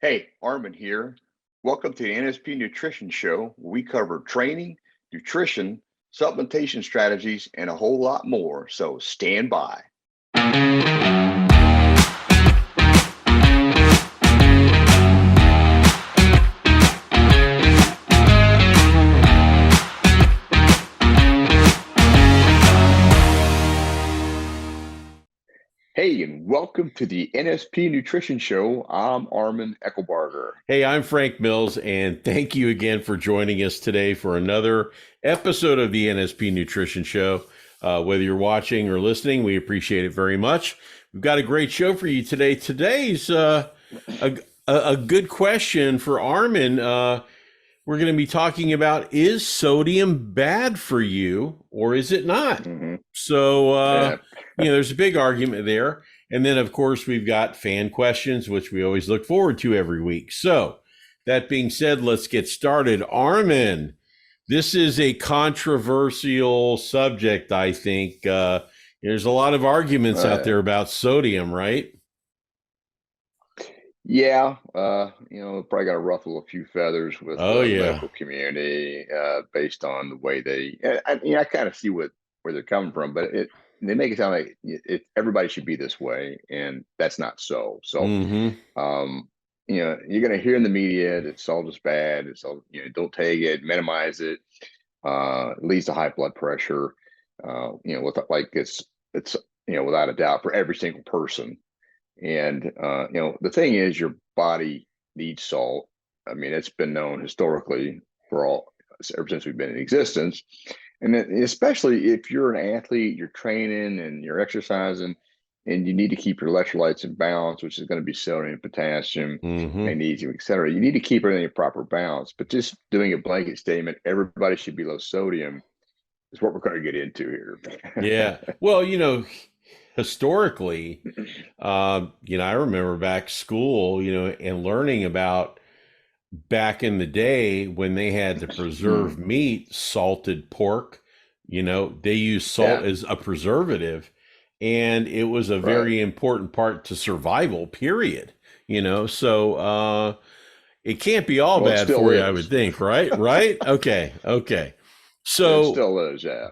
Hey, Armin here. Welcome to the NSP Nutrition Show, where we cover training, nutrition, supplementation strategies, and a whole lot more. So stand by. Hey, and welcome to the NSP Nutrition Show. I'm Armin Eckelbarger. Hey, I'm Frank Mills, and thank you again for joining us today for another episode of the NSP Nutrition Show. Whether you're watching or listening, we appreciate it very much. We've got a great show for you today. Today's a good question for Armin. We're going to be talking about, is sodium bad for you or is it not? So, there's a big argument there. And then, of course, we've got fan questions, which we always look forward to every week. So that being said, let's get started. Armin, this is a controversial subject, I think. There's a lot of arguments out there about sodium, right? Yeah, probably got to ruffle a few feathers with the medical community based on the way I kind of see where they're coming from, but they make it sound like everybody should be this way, and that's not so. So, you're going to hear in the media that salt is bad. It's all, don't take it, minimize it. It leads to high blood pressure. It's without a doubt for every single person. And, the thing is, your body needs salt. I mean, it's been known historically ever since we've been in existence. And especially if you're an athlete, you're training and you're exercising, and you need to keep your electrolytes in balance, which is going to be sodium, potassium, magnesium, et cetera. You need to keep everything in proper balance. But just doing a blanket statement, everybody should be low sodium, is what we're going to get into here. Yeah. Well, historically, I remember back school, and learning about back in the day when they had to preserve meat, salted pork, they used salt as a preservative, and it was a very important part to survival, period. So it can't be all bad for you, I would think, right? Right? Okay. So it still is, yeah.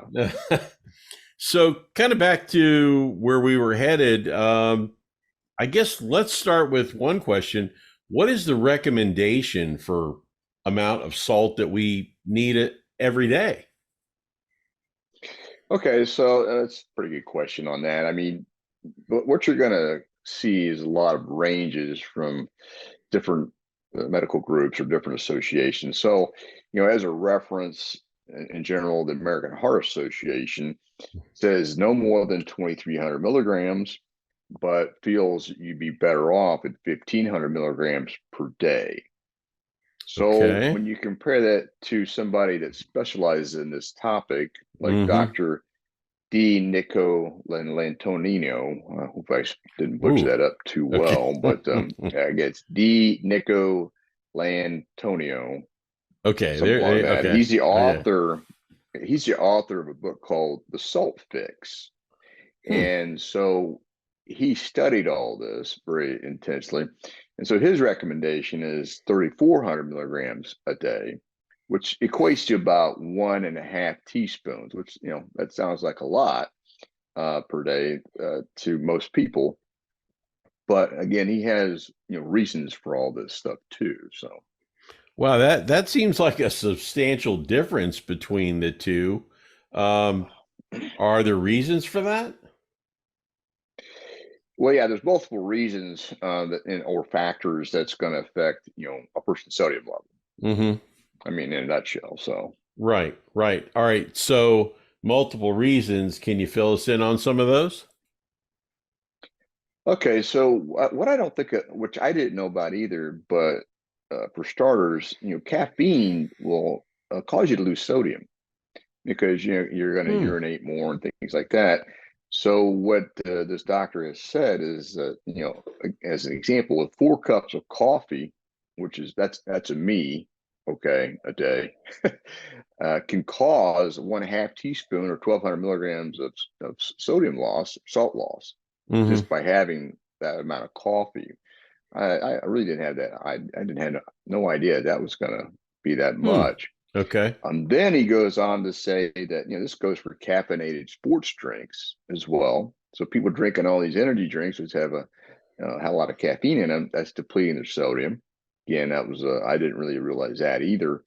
So kind of back to where we were headed, I guess let's start with one question. What is the recommendation for amount of salt that we need every day? Okay, so that's a pretty good question on that. I mean, what you're going to see is a lot of ranges from different medical groups or different associations. So, as a reference, in general, the American Heart Association says no more than 2,300 milligrams, but feels you'd be better off at 1,500 milligrams per day. So when you compare that to somebody that specializes in this topic, like Dr. D. Nico Lantonino, I hope I didn't butcher that up too well, but I guess D. Nico Lantonio. Okay, like that. Okay. He's the author. He's the author of a book called The Salt Fix, and so he studied all this very intensely. And so his recommendation is 3,400 milligrams a day, which equates to about 1.5 teaspoons, which, that sounds like a lot per day to most people. But again, he has, reasons for all this stuff too. So. Wow, that seems like a substantial difference between the two. Are there reasons for that? Well, yeah, there's multiple reasons or factors that's going to affect, a person's sodium level. I mean, in a nutshell. So. Right. All right. So multiple reasons. Can you fill us in on some of those? Okay. So what I don't think, which I didn't know about either, but for starters, caffeine will cause you to lose sodium because you're going to urinate more and things like that. So what this doctor has said is that, as an example, with 4 cups of coffee, which is that's a me, a day, can cause 1/2 teaspoon or 1,200 milligrams of sodium loss, salt loss, just by having that amount of coffee. I really didn't have that. I didn't have no idea that was going to be that Hmm. much. Okay. Then he goes on to say that, this goes for caffeinated sports drinks as well. So people drinking all these energy drinks, which have a lot of caffeine in them, that's depleting their sodium. Again, that was I didn't really realize that either.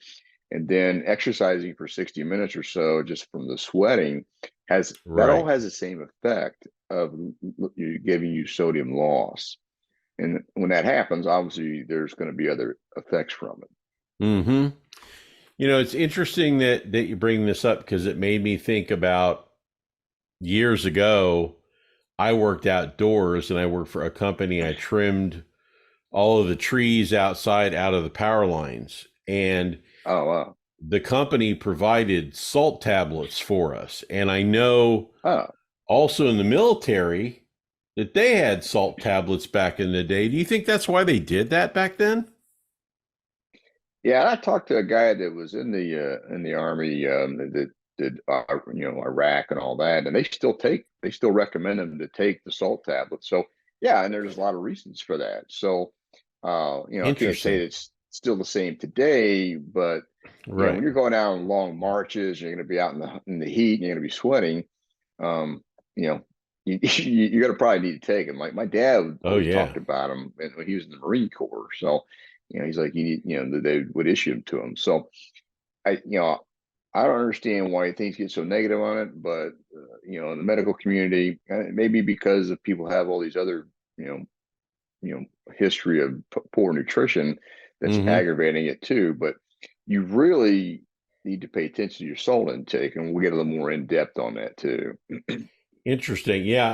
And then exercising for 60 minutes or so, just from the sweating, has that all Right. has the same effect of giving you sodium loss. And when that happens, obviously there's going to be other effects from it. Hmm. It's interesting that you bring this up because it made me think about years ago. I worked outdoors and I worked for a company. I trimmed all of the trees outside out of the power lines. And Oh wow. the company provided salt tablets for us. And I know Oh also in the military that they had salt tablets back in the day. Do you think that's why they did that back then? yeah. I talked to a guy that was in the army that did Iraq and all that, and they still recommend them to take the salt tablets. So yeah, and there's a lot of reasons for that. So I can't say Interesting. it's still the same today, but when Right. you're going out on long marches, you're going to be out in the heat, and you're going to be sweating. Um, you know, you're going to probably need to take them. My dad Oh, always yeah. talked about them when he was in the Marine Corps. So, he's like, you need, that they would issue them to him. So I don't understand why things get so negative on it, but in the medical community, maybe because of people have all these other, you know, history of poor nutrition that's Hmm. aggravating it too. But you really need to pay attention to your salt intake, and we'll get a little more in depth on that too. Interesting. Yeah,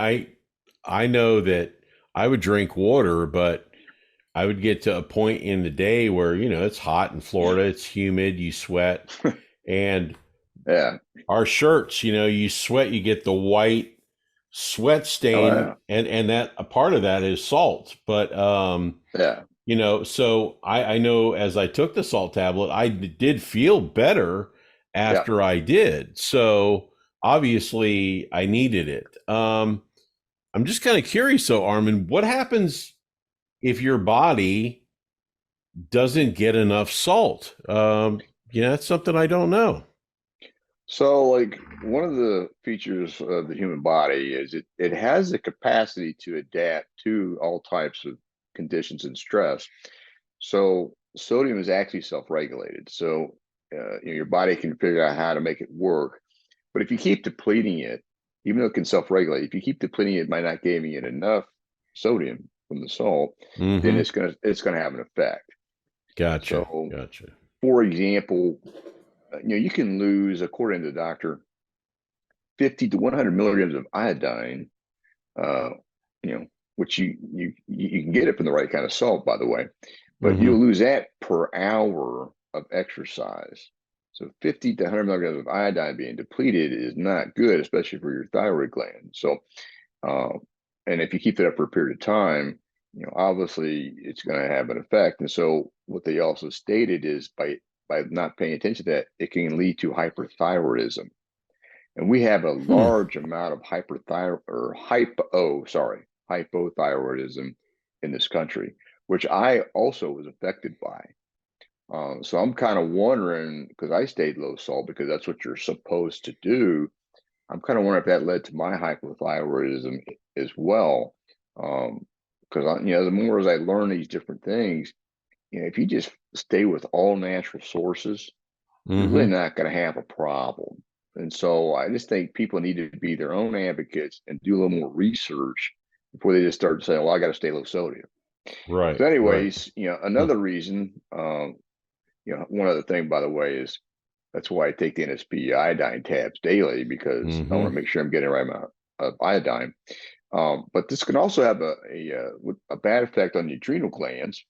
I know that I would drink water, but I would get to a point in the day where, it's hot in Florida, it's humid, you sweat, and Yeah. our shirts, you sweat, you get the white sweat Oh stain, yeah. and that a part of that is salt. But Yeah. so I know as I took the salt tablet, I did feel better Yeah. after I did. So obviously I needed it. I'm just kind of curious, though, Armin, what happens if your body doesn't get enough salt? That's something I don't know. So, like, one of the features of the human body is it has the capacity to adapt to all types of conditions and stress. So, sodium is actually self-regulated. So, your body can figure out how to make it work. But if you keep depleting it, even though it can self-regulate, if you keep depleting it by not giving it enough sodium from the salt, then Mm-hmm. it's gonna have an effect. Gotcha. So, Gotcha. for example, you can lose, according to the doctor, 50 to 100 milligrams of iodine, uh, you know, which you can get it from the right kind of salt, by the way, but Mm-hmm. you'll lose that per hour of exercise. So 50 to 100 milligrams of iodine being depleted is not good, especially for your thyroid gland. So, uh, and if you keep that up for a period of time, obviously it's going to have an effect. And so, what they also stated is by not paying attention to that, it can lead to hyperthyroidism. And we have a Hmm. large amount of hypothyroidism in this country, which I also was affected by. So I'm kind of wondering, because I stayed low salt because that's what you're supposed to do. I'm kind of wondering if that led to my hypothyroidism as well. Because the more as I learn these different things, if you just stay with all natural sources, you're really Mm-hmm. not going to have a problem. And so I just think people need to be their own advocates and do a little more research before they just start saying, well, I got to stay low sodium. Right. So, Right. anyways, another reason, one other thing, by the way, is that's why I take the NSP iodine tabs daily because I want Mm-hmm. to make sure I'm getting the right amount of iodine. But this can also have a bad effect on the adrenal glands,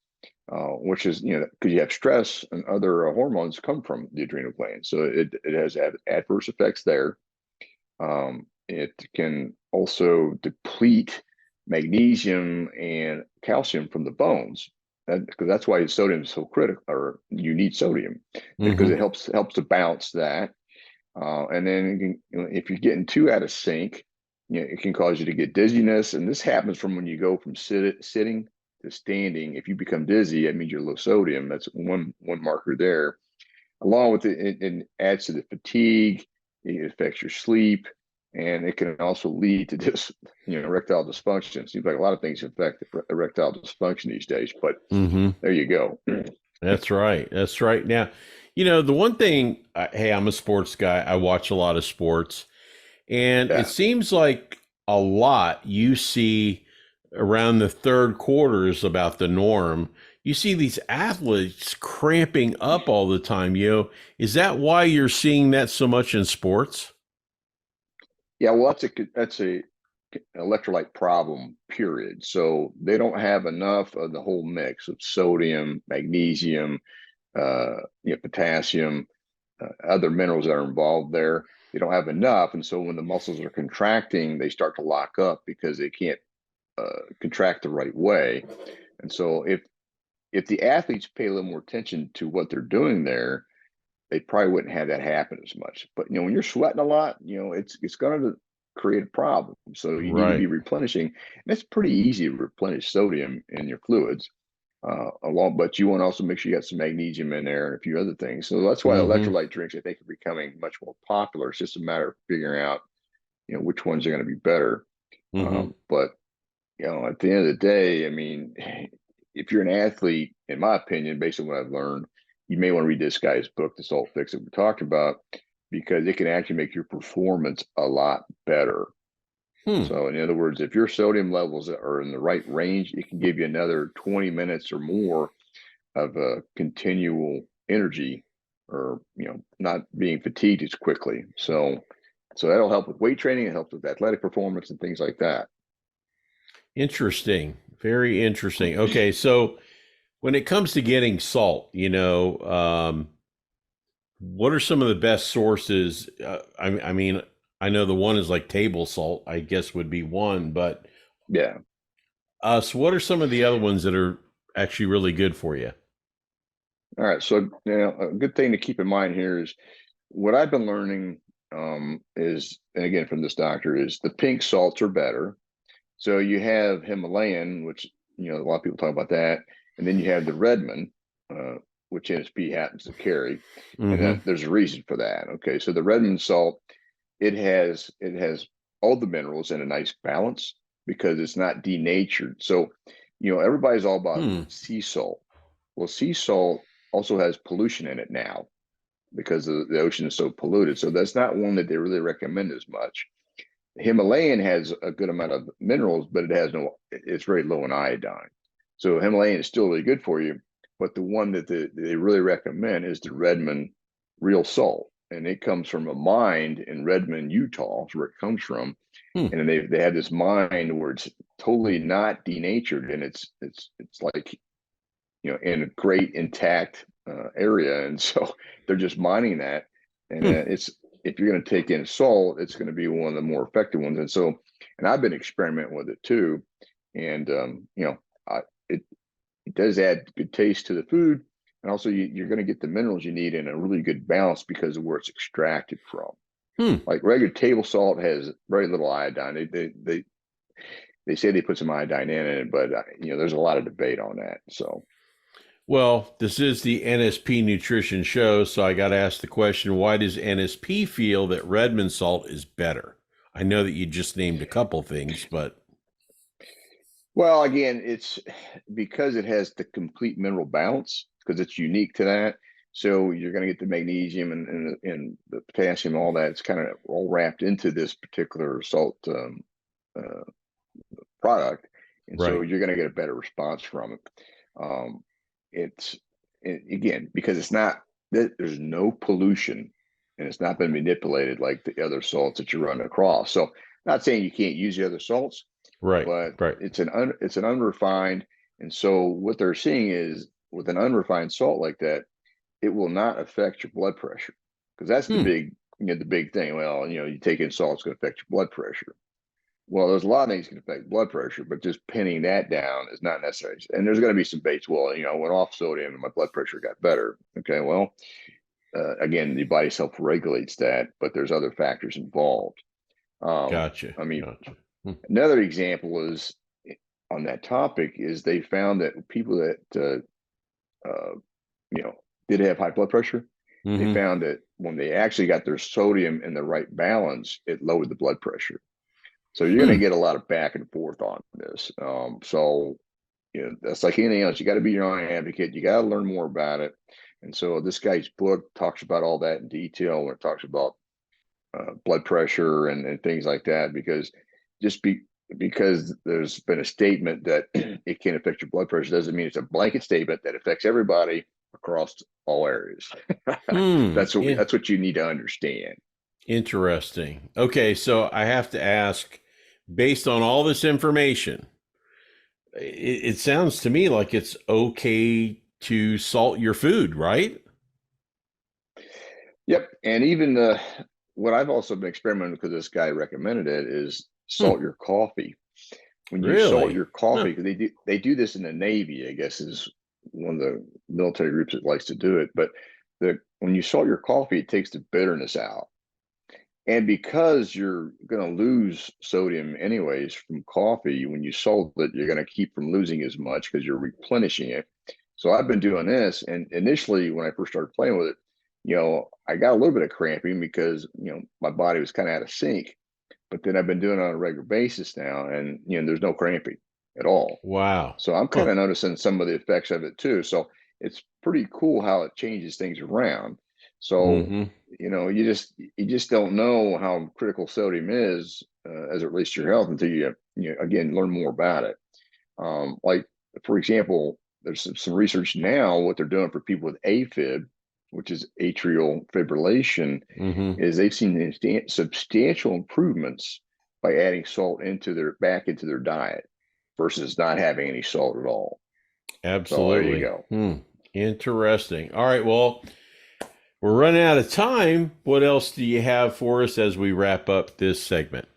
which is because you have stress and other hormones come from the adrenal glands, so it has adverse effects there. It can also deplete magnesium and calcium from the bones, because that's why sodium is so critical, or you need sodium because it Mm-hmm. helps to balance that. And then if you're getting too out of sync, it can cause you to get dizziness, and this happens from when you go from sitting is standing. If you become dizzy, that means you're low sodium. That's one marker there. Along with it adds to the fatigue. It affects your sleep, and it can also lead to this, erectile dysfunction. Seems like a lot of things affect erectile dysfunction these days, but there you go. That's right. That's right. Now, the one thing, hey, I'm a sports guy. I watch a lot of sports, and it Yeah. seems like a lot you see around the third quarter is about the norm. You see these athletes cramping up all the time. Is that why you're seeing that so much in sports? Yeah, well, that's a electrolyte problem, period. So they don't have enough of the whole mix of sodium, magnesium, potassium, other minerals that are involved there. They don't have enough, and so when the muscles are contracting, they start to lock up because they can't contract the right way. And so if the athletes pay a little more attention to what they're doing there, they probably wouldn't have that happen as much. But when you're sweating a lot, it's going to create a problem. So you need to be Right. replenishing. And it's pretty easy to replenish sodium in your fluids. But you want to also make sure you got some magnesium in there and a few other things. So that's why Mm-hmm. electrolyte drinks, I think, are becoming much more popular. It's just a matter of figuring out, which ones are going to be better. Mm-hmm. But at the end of the day, I mean, if you're an athlete, in my opinion, based on what I've learned, you may want to read this guy's book, The Salt Fix, that we talked about, because it can actually make your performance a lot better. Hmm. So, in other words, if your sodium levels are in the right range, it can give you another 20 minutes or more of continual energy, or not being fatigued as quickly. So that'll help with weight training. It helps with athletic performance and things like that. Interesting. Very interesting. Okay, so when it comes to getting salt, what are some of the best sources? I mean, I know the one is like table salt, I guess would be one, but Yeah. so what are some of the other ones that are actually really good for you? All right. So, a good thing to keep in mind here is what I've been learning, is, and again from this doctor, is the pink salts are better. So you have Himalayan, which a lot of people talk about that, and then you have the Redmond, uh, which NSP happens to carry, and Mm-hmm. then there's a reason for that. Okay, so the Redmond salt, it has all the minerals in a nice balance because it's not denatured. So, everybody's all about Hmm. sea salt. Well, sea salt also has pollution in it now because the ocean is so polluted. So that's not one that they really recommend as much. Himalayan has a good amount of minerals, but it's very low in iodine. So Himalayan is still really good for you, but the one that they really recommend is the Redmond real salt. And it comes from a mine in Redmond, Utah, is where it comes from. Hmm. And they have this mine where it's totally not denatured, and it's like, in a great intact area, and so they're just mining that, and Hmm. it's if you're going to take in salt, it's going to be one of the more effective ones, and I've been experimenting with it too, and I, it it does add good taste to the food, and also you're going to get the minerals you need in a really good balance because of where it's extracted from. Hmm. Like regular table salt has very little iodine. They say they put some iodine in it, but there's a lot of debate on that. So. Well, this is the NSP Nutrition Show, so I got to ask the question, why does NSP feel that Redmond salt is better? I know that you just named a couple things, but Well, again, it's because it has the complete mineral balance because it's unique to that. So you're going to get the magnesium and the potassium, all that. It's kind of all wrapped into this particular salt uh, product, and so right. you're going to get a better response from it. Um, it's again because it's not there's no pollution, and it's not been manipulated like the other salts that you run across. So, not saying you can't use the other salts, Right. but Right. it's an unrefined, and so what they're seeing is with an unrefined salt like that, it will not affect your blood pressure because that's the Hmm. big thing. Well, you take in salt, it's going to affect your blood pressure. Well, there's a lot of things that can affect blood pressure, but just pinning that down is not necessary. And there's going to be some debates. Well, I went off sodium and my blood pressure got better. Okay, well, again, the body self-regulates that, but there's other factors involved. Um, Gotcha. I mean, Gotcha. Hmm. another example is on that topic is they found that people that you know, did have high blood pressure, they Mm-hmm. found that when they actually got their sodium in the right balance, it lowered the blood pressure. So you're going to Hmm. get a lot of back and forth on this. So that's like anything else. You got to be your own advocate. You got to learn more about it. And so this guy's book talks about all that in detail. Where it talks about blood pressure and things like that, because just because there's been a statement that it can affect your blood pressure doesn't mean it's a blanket statement that affects everybody across all areas. Hmm. Yeah. That's what you need to understand. Interesting. Okay, so I have to ask, based on all this information, it sounds to me like it's okay to salt your food, right? Yep, and even what I've also been experimenting because this guy recommended it is Hmm. salt your coffee. When you salt Really? your Huh. coffee, because they do this in the Navy, I guess is one of the military groups that likes to do it. But when you salt your coffee, it takes the bitterness out. And because you're going to lose sodium anyways from coffee, when you salt it, you're going to keep from losing as much because you're replenishing it. So I've been doing this, and initially when I first started playing with it, I got a little bit of cramping because my body was kind of out of sync. But then I've been doing it on a regular basis now, and there's no cramping at all. Wow. So I'm kind Huh. of noticing some of the effects of it too. So it's pretty cool how it changes things around. So Mm-hmm. you just don't know how critical sodium is as it relates to your health until you again learn more about it. Like for example, there's some research now what they're doing for people with AFib, which is atrial fibrillation, Mm-hmm. is they've seen substantial improvements by adding salt into their diet versus not having any salt at all. So there you Absolutely. go. Hmm. Interesting. All right. Well, we're running out of time. What else do you have for us as we wrap up this segment?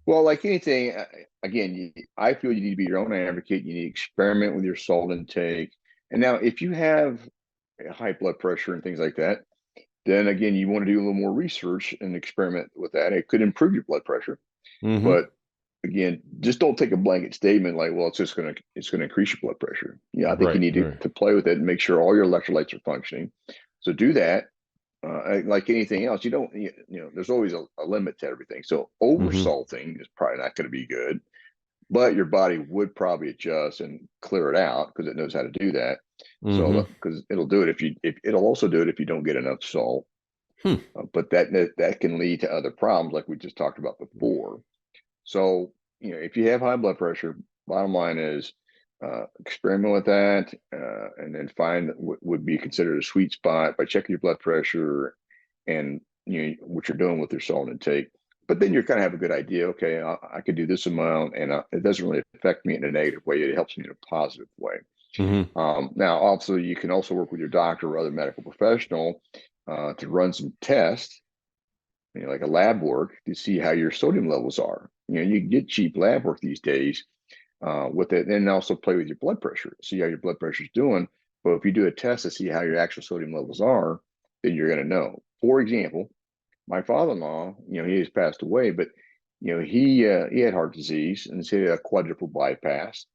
Well, like anything, again, I feel you need to be your own advocate. You need to experiment with your salt intake. And now, if you have high blood pressure and things like that, then again, you want to do a little more research and experiment with that. It could improve your blood pressure, Mm-hmm. but again, just don't take a blanket statement like, "Well, it's gonna increase your blood pressure." I think you Right. need to, Right. to play with it and make sure all your electrolytes are functioning. So do that. Like anything else, there's always a limit to everything. So over Mm-hmm. salting is probably not going to be good, but your body would probably adjust and clear it out because it knows how to do that. Mm-hmm. So because it'll do it if it'll also do it if you don't get enough salt. Hmm. But that can lead to other problems like we just talked about before. So, if you have high blood pressure, bottom line is experiment with that and then find what would be considered a sweet spot by checking your blood pressure and what you're doing with your salt intake. But then you kind of have a good idea. Okay, I could do this amount, and it doesn't really affect me in a negative way. It helps me in a positive way. Mm-hmm. Now, also, you can also work with your doctor or other medical professional to run some tests like a lab work to see how your sodium levels are. You can get cheap lab work these days with it, and also play with your blood pressure, see how your blood pressure is doing. But if you do a test to see how your actual sodium levels are, then you're going to know. For example, my father-in-law, he has passed away, but he had heart disease and he had a quadruple bypass,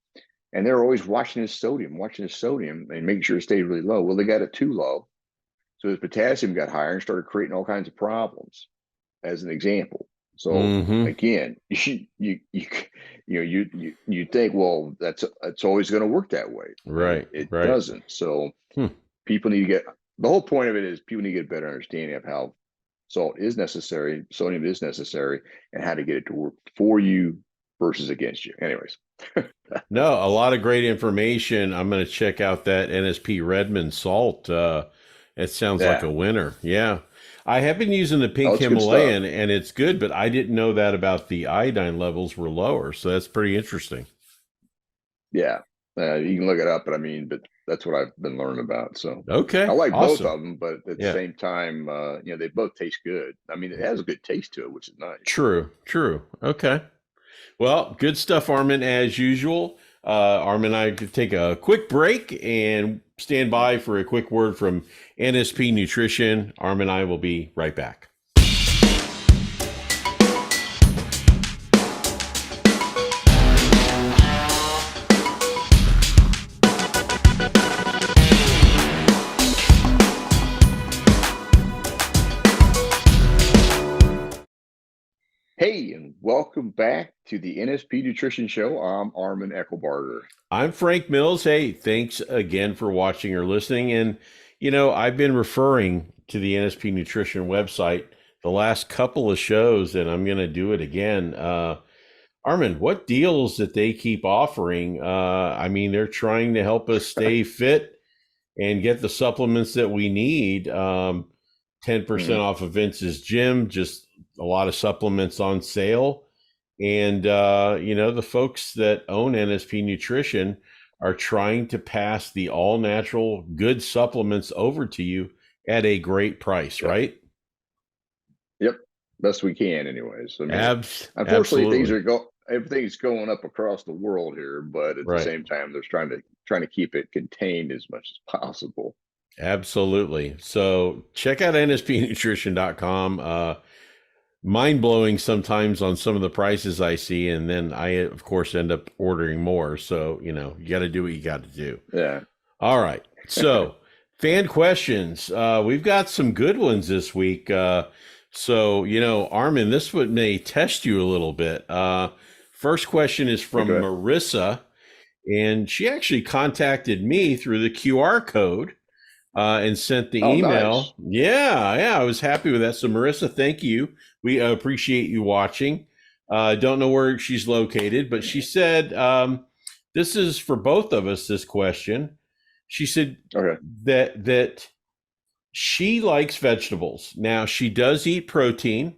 and they're always watching his sodium, and making sure it stayed really low. Well, they got it too low, so his potassium got higher and started creating all kinds of problems as an example. So Mm-hmm. again, you think, well, it's always going to work that way, and Right. it Right. doesn't. So Hmm. people need to get the whole point of it is people need to get a better understanding of how salt is necessary, sodium is necessary, and how to get it to work for you versus against you. Anyways, No, a lot of great information. I'm going to check out that NSP Redmond Salt. It sounds like yeah, a winner. Yeah. I have been using the oh, pink it's good stuff. Himalayan and it's good, but I didn't know that about the iodine levels were lower. So that's pretty interesting. Yeah, you can look it up, but but that's what I've been learning about. So I Okay. like both Awesome. of them, but at the Yeah. same time, they both taste good. It has a good taste to it, which is nice. True. True. Okay. Well, good stuff, Armin, as usual. Armin and I could take a quick break and stand by for a quick word from NSP Nutrition. Armin and I will be right back. Hey, and welcome back to the NSP Nutrition Show. I'm Armin Eckelbarger. I'm Frank Mills. Hey, thanks again for watching or listening. And, I've been referring to the NSP Nutrition website the last couple of shows, and I'm going to do it again. Armin, what deals that they keep offering? They're trying to help us stay fit and get the supplements that we need. 10% off of Vince's Gym, just a lot of supplements on sale. And, the folks that own NSP Nutrition are trying to pass the all natural good supplements over to you at a great price, right? Yep. Best we can anyways. Unfortunately, Absolutely. Everything's going up across the world here, but at the same time, they're trying to keep it contained as much as possible. Absolutely. So check out nspnutrition.com. Mind-blowing sometimes on some of the prices I see, and then I of course end up ordering more. So you got to do what you got to do. Yeah. All right. So fan questions, we've got some good ones this week. Armin, this may test you a little bit. First question is from Marissa, and she actually contacted me through the QR code and sent the email. Nice. Yeah, I was happy with that. So Marissa, thank you. We appreciate you watching. Don't know where she's located, but she said, this is for both of us, this question. She said that she likes vegetables. Now, she does eat protein.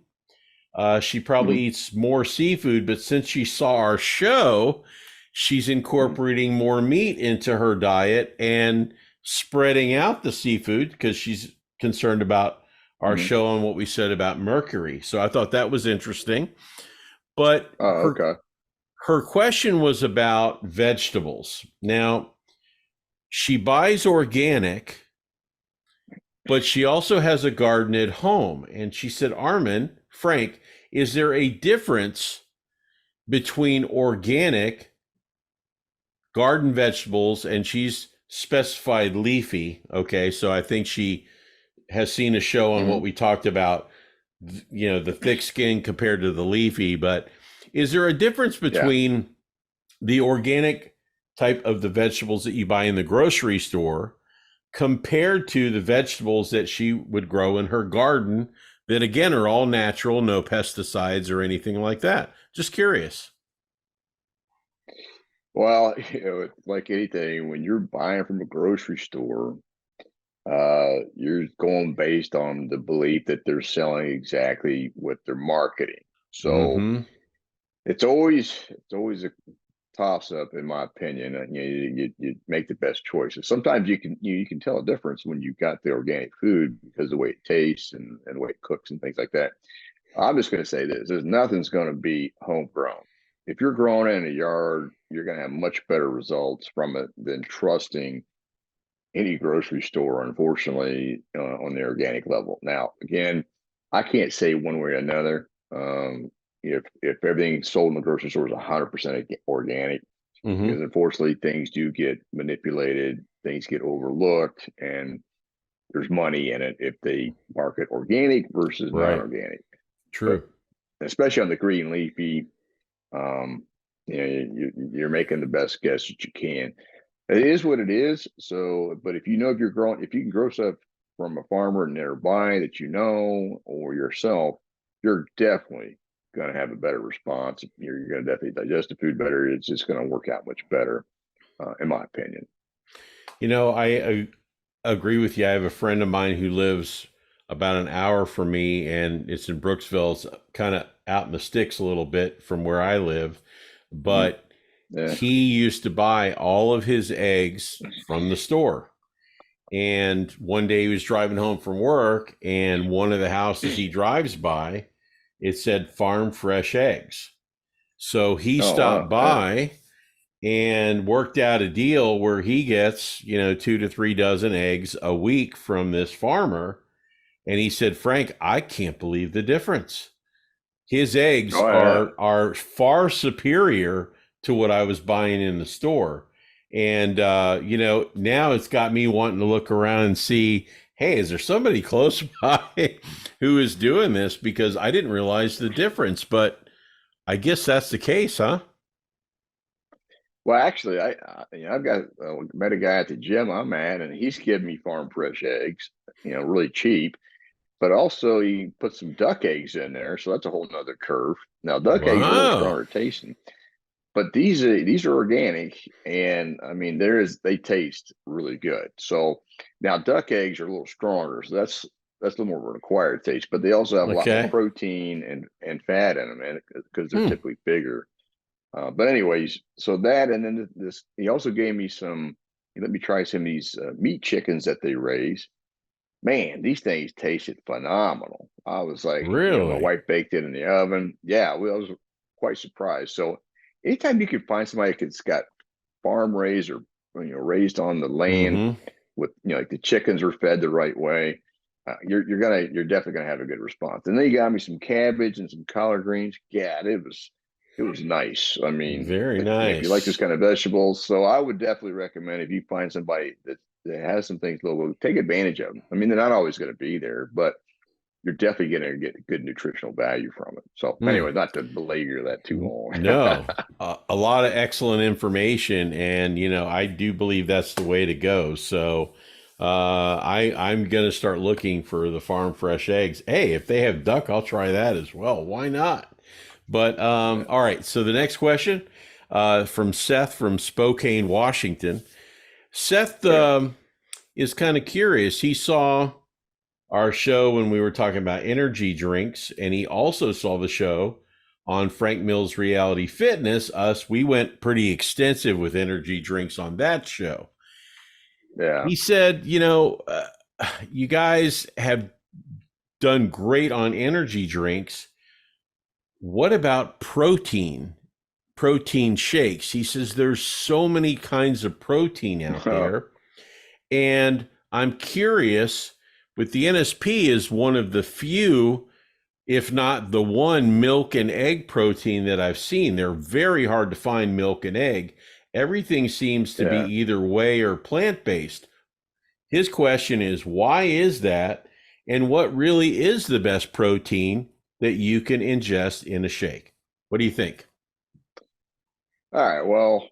She probably eats more seafood, but since she saw our show, she's incorporating more meat into her diet and spreading out the seafood because she's concerned about our show and what we said about mercury. So I thought that was interesting. But her question was about vegetables. Now, she buys organic, but she also has a garden at home. And she said, Armin, Frank, is there a difference between organic garden vegetables, and she's specified leafy? Okay, so I think she has seen a show on what we talked about, the thick skin compared to the leafy. But is there a difference between the organic type of the vegetables that you buy in the grocery store compared to the vegetables that she would grow in her garden that, again, are all natural, no pesticides or anything like that? Just curious. Well, like anything, when you're buying from a grocery store, you're going based on the belief that they're selling exactly what they're marketing. So it's always a toss up, in my opinion. You make the best choices. Sometimes you can tell a difference when you've got the organic food because of the way it tastes and the way it cooks and things like that. I'm just going to say this: there's nothing's going to be homegrown. If you're growing it in a yard, you're going to have much better results from it than trusting any grocery store, unfortunately, on the organic level. Now, again, I can't say one way or another. If everything sold in the grocery store is 100% organic, because unfortunately things do get manipulated, things get overlooked, and there's money in it if they market organic versus non-organic. True. But especially on the green leafy, you're making the best guess that you can. It is what it is. So, but if you can grow stuff from a farmer nearby that or yourself, you're definitely going to have a better response. You're going to definitely digest the food better. It's just going to work out much better, in my opinion. I agree with you. I have a friend of mine who lives about an hour from me, and it's in Brooksville. It's kind of out in the sticks a little bit from where I live, but he used to buy all of his eggs from the store. And one day he was driving home from work, and one of the houses he drives by, it said Farm Fresh Eggs. So he stopped by and worked out a deal where he gets, 2 to 3 dozen eggs a week from this farmer. And he said, Frank, I can't believe the difference. His eggs are far superior to what I was buying in the store. And, now it's got me wanting to look around and see, hey, is there somebody close by who is doing this? Because I didn't realize the difference, but I guess that's the case, huh? Well, actually, I've got met a guy at the gym I'm at, and he's giving me farm fresh eggs, really cheap. But also he put some duck eggs in there, so that's a whole nother curve. Now, duck eggs are a little Wow. stronger tasting, but these are organic, and I mean they taste really good. So now duck eggs are a little stronger, so that's a little more of an acquired taste. But they also have a lot more Okay. protein and fat in them, and because they're Hmm. typically bigger. But anyways, so that, and then this, he also gave me some. He let me try some of these meat chickens that they raise. Man, these things tasted phenomenal. I was like, my Really? wife baked it in the oven. Yeah, well, I was quite surprised. So anytime you can find somebody that's got farm raised or raised on the land Mm-hmm. with like the chickens are fed the right way, you're definitely gonna have a good response. And then you got me some cabbage and some collard greens. Yeah, it was nice. I mean, Very if you like this nice. kind of vegetables, so I would definitely recommend if you find somebody that has some things, little take advantage of them. I mean, they're not always going to be there, but you're definitely going to get good nutritional value from it. So Hmm. anyway, not to belabor that too long. No, a lot of excellent information, and I do believe that's the way to go. So, I'm gonna start looking for the farm fresh eggs. Hey, if they have duck, I'll try that as well. Why not? But Yeah. all right. So the next question, from Seth from Spokane, Washington. Seth Okay. is kind of curious. He saw our show when we were talking about energy drinks, and he also saw the show on Frank Mills Reality Fitness. We went pretty extensive with energy drinks on that show. Yeah. He said, you guys have done great on energy drinks. What about protein shakes? He says there's so many kinds of protein out there, and I'm curious, with the NSP is one of the few, if not the one, milk and egg protein that I've seen. They're very hard to find, milk and egg. Everything seems to be Yeah. either whey or plant-based. His question is, why is that? And what really is the best protein that you can ingest in a shake? What do you think? All right. Well,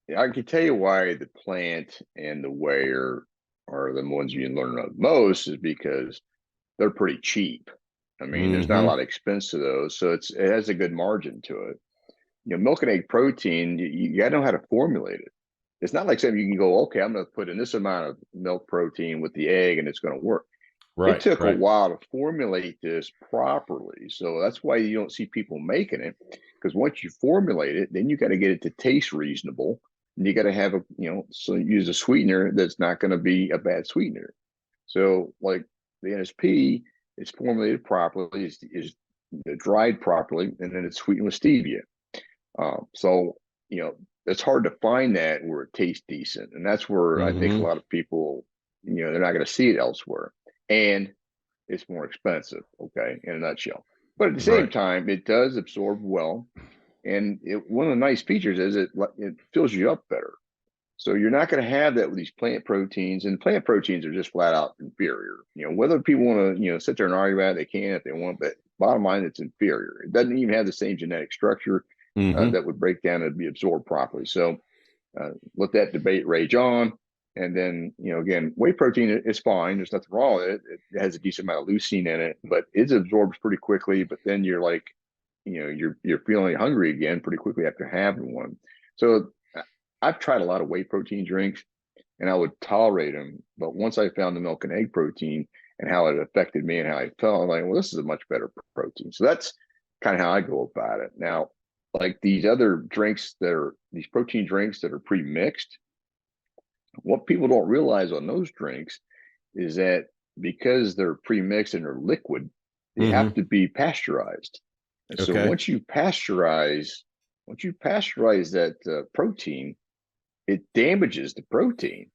yeah, I can tell you why the plant and the whey are the ones you can learn about most is because they're pretty cheap. I mean, there's not a Mm-hmm. lot of expense to those, so it has a good margin to it. Milk and egg protein, you got to know how to formulate it. It's not like something you can go, okay, I'm going to put in this amount of milk protein with the egg and it's going to work. It Right, took a right. while to formulate this properly. So that's why you don't see people making it. Because once you formulate it, then you got to get it to taste reasonable. And you got to have so use a sweetener that's not going to be a bad sweetener. So, like the NSP is formulated properly, is dried properly, and then it's sweetened with stevia. So, you know, it's hard to find that where it tastes decent. And that's where I think a Mm-hmm. lot of people, they're not going to see it elsewhere. And it's more expensive, okay, in a nutshell. But at the same Right. time, it does absorb well. And one of the nice features is it fills you up better. So you're not going to have that with these plant proteins, and plant proteins are just flat out inferior. Whether people want to, sit there and argue about it, they can if they want, but bottom line, it's inferior. It doesn't even have the same genetic structure Mm-hmm. that would break down and be absorbed properly. So let that debate rage on. And then, again, whey protein is fine. There's nothing wrong with it. It has a decent amount of leucine in it, but it absorbs pretty quickly. But then you're like, you're feeling hungry again pretty quickly after having one. So I've tried a lot of whey protein drinks and I would tolerate them. But once I found the milk and egg protein and how it affected me and how I felt, I'm like, well, this is a much better protein. So that's kind of how I go about it. Now, like these other drinks these protein drinks that are pre-mixed, what people don't realize on those drinks is that because they're pre-mixed and they're liquid, they have Mm-hmm. to be pasteurized. And so Okay. once you pasteurize that protein, it damages the protein.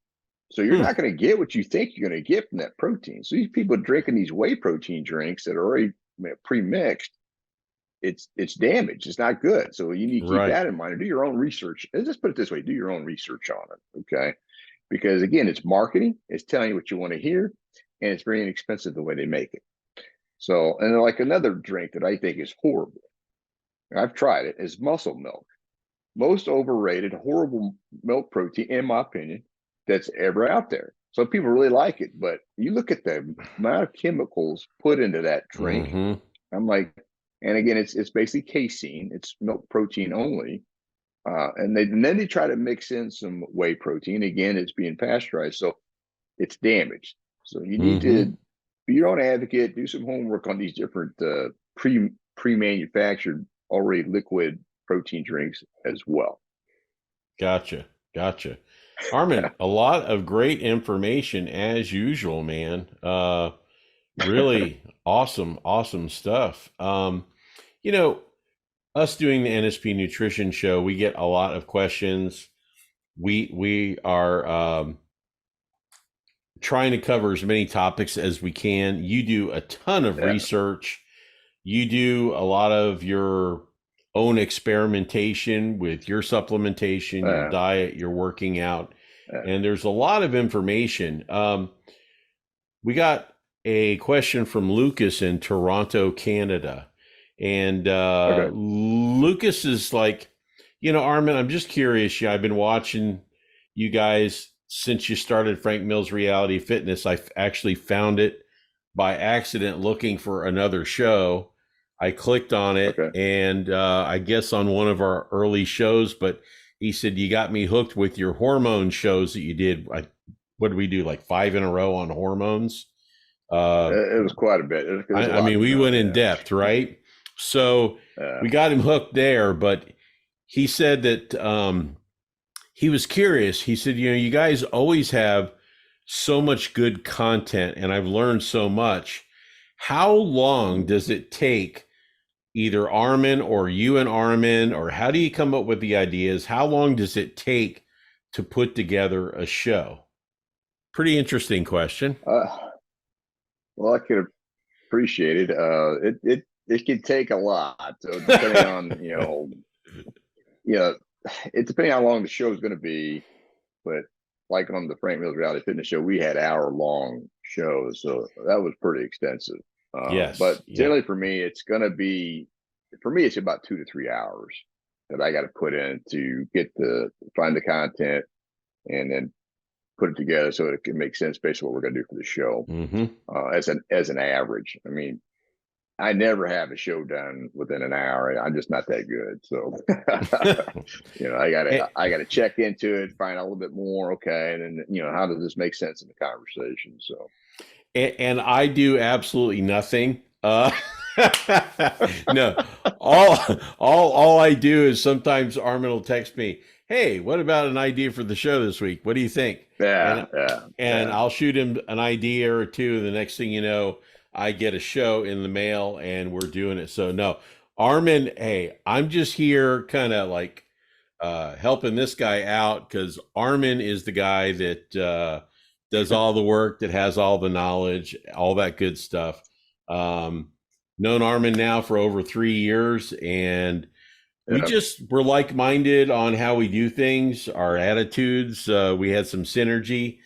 So you're Hmm. not going to get what you think you're going to get from that protein. So these people drinking these whey protein drinks that are already pre-mixed, it's damaged. It's not good. So you need to keep Right. that in mind and do your own research. Let's just put it this way: do your own research on it, okay? Because again, it's marketing. It's telling you what you want to hear. and it's very inexpensive the way they make it. So, and like another drink that I think is horrible, I've tried it, is muscle milk. Most overrated, horrible milk protein, in my opinion, that's ever out there. So people really like it, but you look at the amount of chemicals put into that drink. Mm-hmm. I'm like, and again, it's basically casein. It's milk protein only, and then they try to mix in some whey protein. Again, it's being pasteurized, so it's damaged. So you need to be your own advocate, do some homework on these different pre-manufactured, already liquid protein drinks as well. Gotcha. Armin, a lot of great information as usual, man. Really awesome stuff. You know, us doing the NSP Nutrition Show, we get a lot of questions. We are trying to cover as many topics as we can. You do a ton of research. You do a lot of your own experimentation with your supplementation, your diet, your working out, and there's a lot of information. We got a question from Lucas in Toronto, Canada. And Lucas is like, Armin, I'm just curious. I've been watching you guys since you started Frank Mills Reality Fitness. I actually found it by accident looking for another show. I clicked on it, and I guess on one of our early shows, but he said, you got me hooked with your hormone shows that you did. What did we do, like 5 in a row on hormones? It was quite a bit. I mean, we went in depth, right? So we got him hooked there, but he said that he was curious. He said, you guys always have so much good content, and I've learned so much. How long does it take either Armin or you and Armin, or how do you come up with the ideas? How long does it take to put together a show? Pretty interesting question. Well, I could appreciate it. It can take a lot. So depending on, it depending on how long the show is going to be. But like on the Frank Mills Reality Fitness Show, we had hour-long shows, so that was pretty extensive. But generally for me, it's about 2 to 3 hours that I got to put in to find the content and then put it together so it can make sense based on what we're going to do for the show. As an average. I mean, I never have a show done within an hour. I'm just not that good. So, I gotta check into it, find out a little bit more. Okay. And then, how does this make sense in the conversation? So, and I do absolutely nothing. No, all I do is sometimes Armin will text me, hey, what about an idea for the show this week? What do you think? And I'll shoot him an idea or two. And the next thing you know, I get a show in the mail and we're doing it. So no, Armin, hey, I'm just here kind of like helping this guy out because Armin is the guy that does all the work, that has all the knowledge, all that good stuff. Known Armin now for over 3 years, and we're like-minded on how we do things, our attitudes. We had some synergy.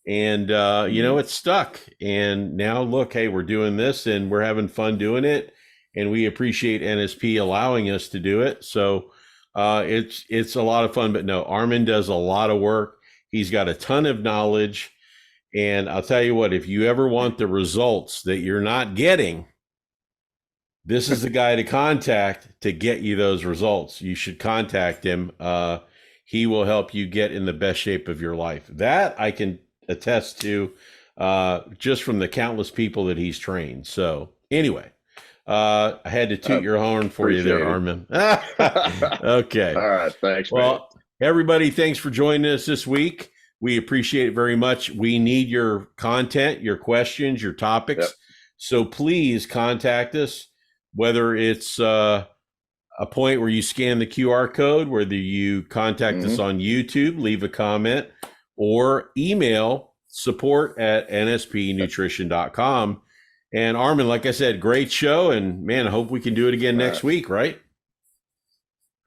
And, it stuck. And now look, hey, we're doing this and we're having fun doing it. And we appreciate NSP allowing us to do it. So it's a lot of fun. But no, Armin does a lot of work. He's got a ton of knowledge. And I'll tell you what, if you ever want the results that you're not getting, this is the guy to contact to get you those results. You should contact him. He will help you get in the best shape of your life. That I can attest to just from the countless people that he's trained. So anyway, I had to toot your horn for you there, Armin. Okay. All right. Thanks, well, everybody, thanks for joining us this week. We appreciate it very much. We need your content, your questions, your topics. So please contact us, whether it's a point where you scan the QR code, whether you contact us on YouTube, leave a comment, or email support@nspnutrition.com. And Armin, like I said, great show. And man, I hope we can do it again next week, right?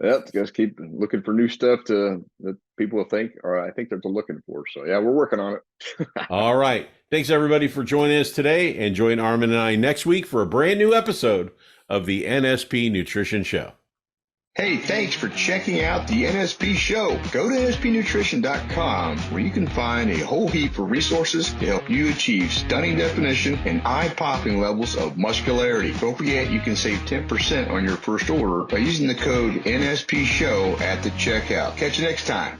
Yep, just keep looking for new stuff that people think, or I think they're looking for. So yeah, we're working on it. All right. Thanks everybody for joining us today, and join Armin and I next week for a brand new episode of the NSP Nutrition Show. Hey, thanks for checking out the NSP Show. Go to nspnutrition.com where you can find a whole heap of resources to help you achieve stunning definition and eye-popping levels of muscularity. Don't forget, you can save 10% on your first order by using the code NSP Show at the checkout. Catch you next time.